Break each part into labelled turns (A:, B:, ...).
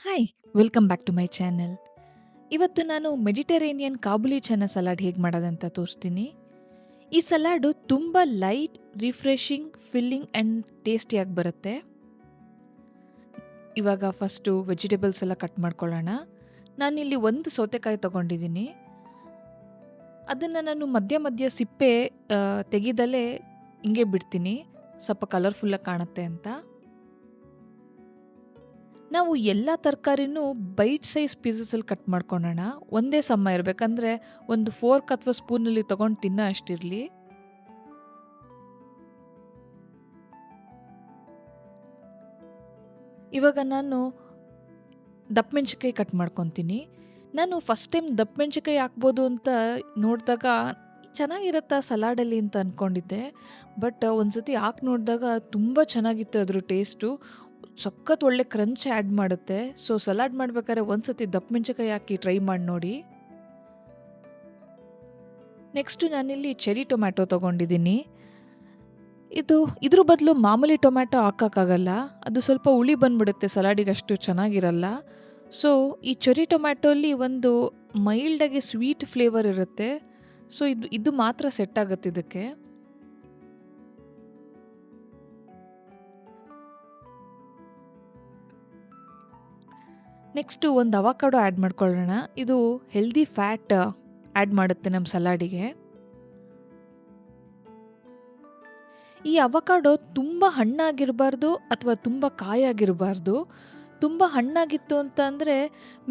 A: Hi! Welcome back to my channel. ಇವತ್ತು ನಾನು Mediterranean ಕಾಬುಲಿ chana salad ಹೇಗೆ ಮಾಡೋದಂತ ತೋರಿಸ್ತೀನಿ. ಈ ಸಲಾಡು ತುಂಬ ಲೈಟ್, ರಿಫ್ರೆಶಿಂಗ್, ಫಿಲ್ಲಿಂಗ್ ಆ್ಯಂಡ್ ಟೇಸ್ಟಿಯಾಗಿ ಬರುತ್ತೆ. ಇವಾಗ ಫಸ್ಟು ವೆಜಿಟೇಬಲ್ಸ್ ಎಲ್ಲ ಕಟ್ ಮಾಡ್ಕೊಳ್ಳೋಣ. ನಾನಿಲ್ಲಿ ಒಂದು ಸೌತೆಕಾಯಿ ತೊಗೊಂಡಿದ್ದೀನಿ. ಅದನ್ನು ನಾನು ಮಧ್ಯ ಮಧ್ಯ ಸಿಪ್ಪೆ ತೆಗೆದಲೇ ಹಿಂಗೆ ಬಿಡ್ತೀನಿ, ಸ್ವಲ್ಪ ಕಲರ್ಫುಲ್ಲಾಗಿ ಕಾಣುತ್ತೆ ಅಂತ. ನಾವು ಎಲ್ಲ ತರಕಾರಿನೂ ಬೈಟ್ ಸೈಜ್ ಪೀಸಸಲ್ಲಿ ಕಟ್ ಮಾಡ್ಕೊಳ್ಳೋಣ. ಒಂದೇ ಸಮ ಇರಬೇಕಂದ್ರೆ ಒಂದು ಫೋರ್ಕ್ ಅಥವಾ ಸ್ಪೂನಲ್ಲಿ ತೊಗೊಂಡು ತಿನ್ನೋ ಅಷ್ಟಿರಲಿ. ಇವಾಗ ನಾನು ದಪ್ಪ ಮೆಣಸಿನ್ಕಾಯಿ ಕಟ್ ಮಾಡ್ಕೊತೀನಿ. ನಾನು ಫಸ್ಟ್ ಟೈಮ್ ದಪ್ಪ ಮೆಣಸಿನ್ಕಾಯಿ ಹಾಕ್ಬೋದು ಅಂತ ನೋಡಿದಾಗ ಚೆನ್ನಾಗಿರುತ್ತಾ ಸಲಾಡಲ್ಲಿ ಅಂತ ಅಂದ್ಕೊಂಡಿದ್ದೆ. ಬಟ್ ಒಂದ್ಸತಿ ಹಾಕಿ ನೋಡಿದಾಗ ತುಂಬ ಚೆನ್ನಾಗಿತ್ತು ಅದ್ರ ಟೇಸ್ಟು. ಸಖತ್ ಒಳ್ಳೆ ಕ್ರಂಚ್ ಆ್ಯಡ್ ಮಾಡುತ್ತೆ. ಸೊ ಸಲಾಡ್ ಮಾಡ್ಬೇಕಾದ್ರೆ ಒಂದ್ಸತಿ ದಪ್ಪ ಮೆಣಸಿನ್ಕಾಯಿ ಹಾಕಿ ಟ್ರೈ ಮಾಡಿ ನೋಡಿ. ನೆಕ್ಸ್ಟು ನಾನಿಲ್ಲಿ ಚೆರಿ ಟೊಮ್ಯಾಟೊ ತೊಗೊಂಡಿದ್ದೀನಿ. ಇದ್ರ ಬದಲು ಮಾಮೂಲಿ ಟೊಮ್ಯಾಟೊ ಹಾಕೋಕ್ಕಾಗಲ್ಲ, ಅದು ಸ್ವಲ್ಪ ಹುಳಿ ಬಂದ್ಬಿಡುತ್ತೆ, ಸಲಾಡಿಗೆ ಅಷ್ಟು ಚೆನ್ನಾಗಿರಲ್ಲ. ಸೊ ಈ ಚೆರಿ ಟೊಮ್ಯಾಟೊಲ್ಲಿ ಒಂದು ಮೈಲ್ಡಾಗಿ ಸ್ವೀಟ್ ಫ್ಲೇವರ್ ಇರುತ್ತೆ. ಸೊ ಇದು ಮಾತ್ರ ಸೆಟ್ ಆಗುತ್ತೆ ಇದಕ್ಕೆ. ನೆಕ್ಸ್ಟು ಒಂದು ಅವಕಾಡೊ ಆ್ಯಡ್ ಮಾಡ್ಕೊಳ್ಳೋಣ. ಇದು ಹೆಲ್ದಿ ಫ್ಯಾಟ್ ಆ್ಯಡ್ ಮಾಡುತ್ತೆ ನಮ್ಮ ಸಲಾಡಿಗೆ. ಈ ಅವಕಾಡೊ ತುಂಬ ಹಣ್ಣಾಗಿರಬಾರ್ದು ಅಥವಾ ತುಂಬ ಕಾಯಾಗಿರಬಾರ್ದು. ತುಂಬ ಹಣ್ಣಾಗಿತ್ತು ಅಂತ ಅಂದರೆ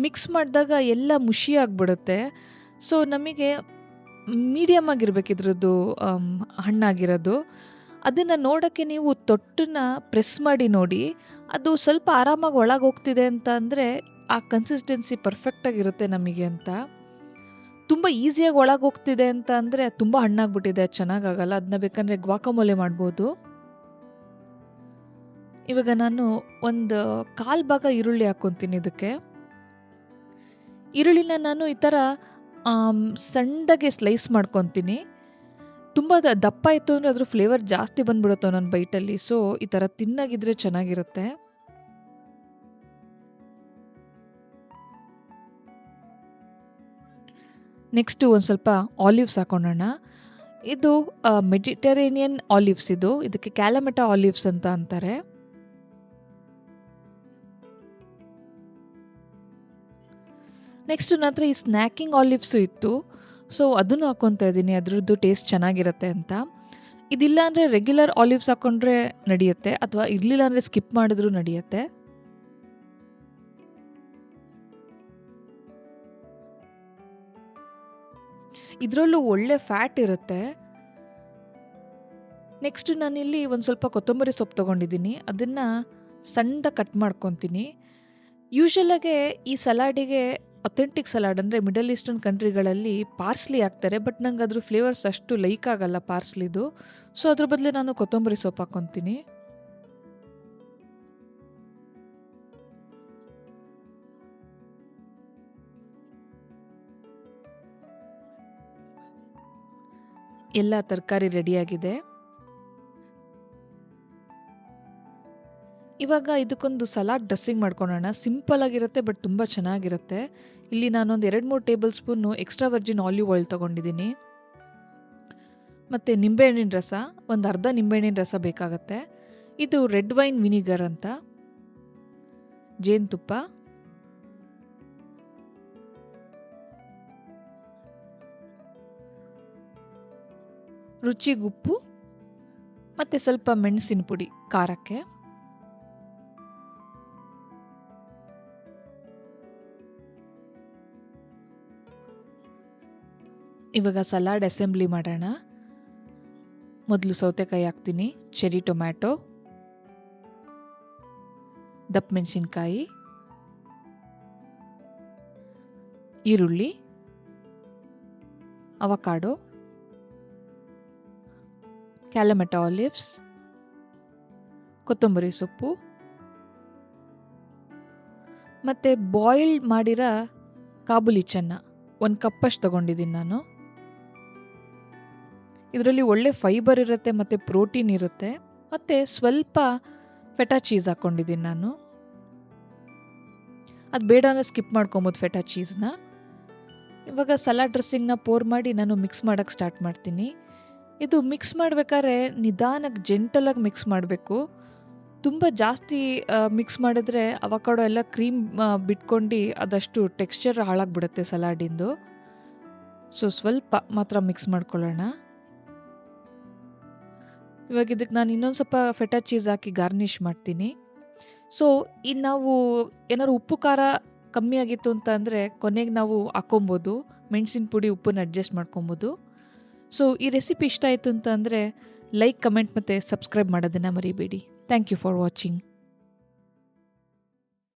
A: ಮಿಕ್ಸ್ ಮಾಡಿದಾಗ ಎಲ್ಲ ಮುಷಿಯಾಗಿಬಿಡುತ್ತೆ. ಸೊ ನಮಗೆ ಮೀಡಿಯಮ್ ಆಗಿರ್ಬೇಕು ಇದ್ರದ್ದು ಹಣ್ಣಾಗಿರೋದು. ಅದನ್ನು ನೋಡೋಕ್ಕೆ ನೀವು ತೊಟ್ಟನ್ನ ಪ್ರೆಸ್ ಮಾಡಿ ನೋಡಿ. ಅದು ಸ್ವಲ್ಪ ಆರಾಮಾಗಿ ಒಳಗೆ ಹೋಗ್ತಿದೆ ಅಂತ ಅಂದರೆ ಆ ಕನ್ಸಿಸ್ಟೆನ್ಸಿ ಪರ್ಫೆಕ್ಟಾಗಿರುತ್ತೆ ನಮಗೆ ಅಂತ. ತುಂಬ ಈಸಿಯಾಗಿ ಒಳಗೆ ಹೋಗ್ತಿದೆ ಅಂತ ಅಂದರೆ ತುಂಬ ಹಣ್ಣಾಗ್ಬಿಟ್ಟಿದೆ, ಅದು ಚೆನ್ನಾಗಾಗಲ್ಲ. ಅದನ್ನ ಬೇಕಂದರೆ ಗ್ವಾಕಮೊಲೆ ಮಾಡ್ಬೋದು. ಇವಾಗ ನಾನು ಒಂದು 1/4 ಭಾಗ ಈರುಳ್ಳಿ ಹಾಕ್ಕೊತೀನಿ ಇದಕ್ಕೆ. ಈರುಳ್ಳಿನ ನಾನು ಈ ಥರ ಸಣ್ಣದಾಗೆ ಸ್ಲೈಸ್ ಮಾಡ್ಕೊತೀನಿ. ತುಂಬ ದಪ್ಪ ಆಯಿತು ಅಂದರೆ ಅದ್ರ ಫ್ಲೇವರ್ ಜಾಸ್ತಿ ಬಂದ್ಬಿಡುತ್ತೆ ಒಂದೊಂದು ಬೈಟಲ್ಲಿ. ಸೊ ಈ ಥರ ತಿನ್ನಾಗಿದ್ರೆ ಚೆನ್ನಾಗಿರುತ್ತೆ. ನೆಕ್ಸ್ಟು ಒಂದು ಸ್ವಲ್ಪ ಆಲಿವ್ಸ್ ಹಾಕೊಳ್ಳೋಣ. ಇದು ಮೆಡಿಟರೇನಿಯನ್ ಆಲಿವ್ಸ್. ಇದಕ್ಕೆ ಕ್ಯಾಲಮೆಟಾ ಆಲಿವ್ಸ್ ಅಂತ ಅಂತಾರೆ. ನೆಕ್ಸ್ಟ್ ನನ್ನ ಹತ್ರ ಈ ಸ್ನ್ಯಾಕಿಂಗ್ ಆಲಿವ್ಸು ಇತ್ತು. ಸೊ ಅದನ್ನು ಹಾಕ್ಕೊತಾ ಇದ್ದೀನಿ, ಅದ್ರದ್ದು ಟೇಸ್ಟ್ ಚೆನ್ನಾಗಿರುತ್ತೆ ಅಂತ. ಇದಿಲ್ಲ ಅಂದರೆ ರೆಗ್ಯುಲರ್ ಆಲಿವ್ಸ್ ಹಾಕ್ಕೊಂಡ್ರೆ ನಡೆಯುತ್ತೆ, ಅಥವಾ ಇರಲಿಲ್ಲ ಅಂದರೆ ಸ್ಕಿಪ್ ಮಾಡಿದ್ರೂ ನಡೆಯುತ್ತೆ. ಇದರಲ್ಲೂ ಒಳ್ಳೆ ಫ್ಯಾಟ್ ಇರುತ್ತೆ. ನೆಕ್ಸ್ಟ್ ನಾನಿಲ್ಲಿ ಒಂದು ಸ್ವಲ್ಪ ಕೊತ್ತಂಬರಿ ಸೊಪ್ಪು ತೊಗೊಂಡಿದ್ದೀನಿ. ಅದನ್ನು ಸಣ್ಣದಾಗಿ ಕಟ್ ಮಾಡ್ಕೊತೀನಿ. ಯೂಶಲಾಗೆ ಈ ಸಲಾಡಿಗೆ ಅಥೆಂಟಿಕ್ ಸಲಾಡ್ ಅಂದರೆ ಮಿಡಲ್ ಈಸ್ಟರ್ನ್ ಕಂಟ್ರಿಗಳಲ್ಲಿ ಪಾರ್ಸ್ಲಿ ಹಾಕ್ತಾರೆ. ಬಟ್ ನಂಗೆ ಅದ್ರ ಫ್ಲೇವರ್ಸ್ ಅಷ್ಟು ಲೈಕ್ ಆಗಲ್ಲ ಪಾರ್ಸ್ಲಿದು. ಸೊ ಅದ್ರ ಬದಲು ನಾನು ಕೊತ್ತಂಬರಿ ಸೊಪ್ಪು ಹಾಕ್ಕೊತೀನಿ. ಎಲ್ಲ ತರಕಾರಿ ರೆಡಿಯಾಗಿದೆ. ಇವಾಗ ಇದಕ್ಕೊಂದು ಸಲಾಡ್ ಡ್ರೆಸ್ಸಿಂಗ್ ಮಾಡ್ಕೊಳ್ಳೋಣ. ಸಿಂಪಲ್ ಆಗಿರುತ್ತೆ ಬಟ್ ತುಂಬ ಚೆನ್ನಾಗಿರುತ್ತೆ. ಇಲ್ಲಿ ನಾನೊಂದು 2-3 table spoon extra Virgin olive oil ತೊಗೊಂಡಿದ್ದೀನಿ. ಮತ್ತು ನಿಂಬೆಹಣ್ಣಿನ ರಸ, ಒಂದು ಅರ್ಧ ನಿಂಬೆಹಣ್ಣಿನ ರಸ ಬೇಕಾಗತ್ತೆ. ಇದು ರೆಡ್ ವೈನ್ ವಿನಿಗರ್ ಅಂತ, ಜೇನುತುಪ್ಪ, ರುಚಿಗುಪ್ಪು ಮತ್ತು ಸ್ವಲ್ಪ ಮೆಣಸಿನ ಪುಡಿ ಖಾರಕ್ಕೆ. ಇವಾಗ ಸಲಾಡ್ ಅಸೆಂಬ್ಲಿ ಮಾಡೋಣ. ಮೊದಲು ಸೌತೆಕಾಯಿ ಹಾಕ್ತೀನಿ, ಚೆರಿ ಟೊಮ್ಯಾಟೊ, ದಪ್ಪ ಮೆಣಸಿನ್ಕಾಯಿ, ಈರುಳ್ಳಿ, ಅವಕಾಡೊ, ಕ್ಯಾಲಮೆಟಾ ಆಲಿವ್ಸ್, ಕೊತ್ತಂಬರಿ ಸೊಪ್ಪು ಮತ್ತು ಬಾಯ್ಲ್ಡ್ ಮಾಡಿರೋ ಕಾಬುಲಿ ಚನ್ನಾ 1 ಕಪ್ಪಷ್ಟು ತೊಗೊಂಡಿದ್ದೀನಿ ನಾನು. ಇದರಲ್ಲಿ ಒಳ್ಳೆ ಫೈಬರ್ ಇರುತ್ತೆ ಮತ್ತು ಪ್ರೋಟೀನ್ ಇರುತ್ತೆ. ಮತ್ತು ಸ್ವಲ್ಪ ಫೆಟಾ ಚೀಸ್ ಹಾಕ್ಕೊಂಡಿದ್ದೀನಿ ನಾನು. ಅದು ಬೇಡ ಅಂದರೆ ಸ್ಕಿಪ್ ಮಾಡ್ಕೊಬೋದು ಫೆಟಾ ಚೀಸ್ನ. ಇವಾಗ ಸಲಾಡ್ ಡ್ರೆಸ್ಸಿಂಗ್ನ ಪೋರ್ ಮಾಡಿ ನಾನು ಮಿಕ್ಸ್ ಮಾಡೋಕ್ಕೆ ಸ್ಟಾರ್ಟ್ ಮಾಡ್ತೀನಿ. ಇದು ಮಿಕ್ಸ್ ಮಾಡಬೇಕಾದ್ರೆ ನಿಧಾನಕ್ಕೆ ಜೆಂಟಲಾಗಿ ಮಿಕ್ಸ್ ಮಾಡಬೇಕು. ತುಂಬ ಜಾಸ್ತಿ ಮಿಕ್ಸ್ ಮಾಡಿದ್ರೆ ಅವಕಾಡೋ ಎಲ್ಲ ಕ್ರೀಮ್ ಬಿಟ್ಕೊಂಡು ಅದಷ್ಟು ಟೆಕ್ಸ್ಚರ್ ಹಾಳಾಗ್ಬಿಡುತ್ತೆ ಸಲಾಡಿಂದು. ಸೊ ಸ್ವಲ್ಪ ಮಾತ್ರ ಮಿಕ್ಸ್ ಮಾಡ್ಕೊಳ್ಳೋಣ. ಇವಾಗ ಇದಕ್ಕೆ ನಾನು ಇನ್ನೊಂದು ಸ್ವಲ್ಪ ಫೆಟಾ ಚೀಸ್ ಹಾಕಿ ಗಾರ್ನಿಷ್ ಮಾಡ್ತೀನಿ. ಸೊ ಇನ್ನು ನಾವು ಏನಾದ್ರು ಉಪ್ಪು ಖಾರ ಕಮ್ಮಿ ಆಗಿತ್ತು ಅಂತ ಅಂದರೆ ಕೊನೆಗೆ ನಾವು ಹಾಕ್ಕೊಬೋದು, ಮೆಣಸಿನ ಪುಡಿ ಉಪ್ಪನ್ನ ಅಡ್ಜಸ್ಟ್ ಮಾಡ್ಕೊಬೋದು. ಸೊ ಈ ರೆಸಿಪಿ ಇಷ್ಟ ಆಯಿತು ಅಂತ ಅಂದರೆ ಲೈಕ್, ಕಮೆಂಟ್ ಮತ್ತು ಸಬ್ಸ್ಕ್ರೈಬ್ ಮಾಡೋದನ್ನು ಮರಿಬೇಡಿ. Thank you for watching.